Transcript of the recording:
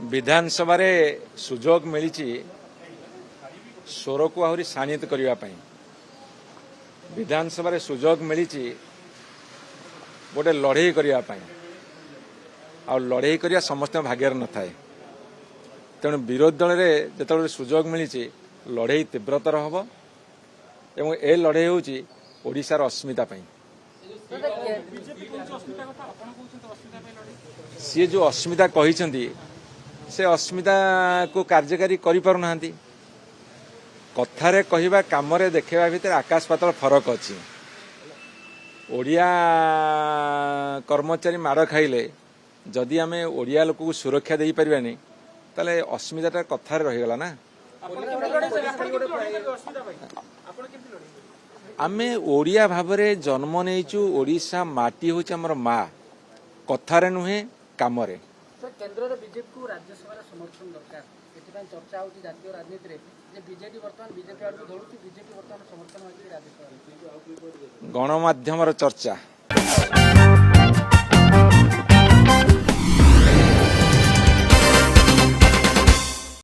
विधानसभा सुजोग मिली स्वर को आहरी शाणित करने विधानसभा सुजोग मिली गोटे लड़े करने आ लड़े करने समस्त भाग्य न थाए तेणु विरोधी दल में जो सुजोग मिली लड़े तीव्रतर हम एवं ए लड़े होशार अस्मिता सी जो अस्मिता कहते से अस्मिता को कार्यकारी करें कथारे कहवा कम देखा भितर आकाश पाताल फरक अच्छी ओडिया कर्मचारी माड़ खाइले जदि आम ओडिया लोक को सुरक्षा दे पारानी ताले अस्मिता कथार रहीगला ना आमे ओडिया भाव में जन्म नहीं ओडिशा माटी हूँ आमर माँ कथार नुहे कम केंद्र बीजेपी को राज्यसभा समर्थन दरकार चर्चा होती जातीय राजनीति में बीजेपी वर्तमान बीजेपी आड़ धरुची बीजेपी वर्तमान समर्थन राज्यसभा गणमाध्यम चर्चा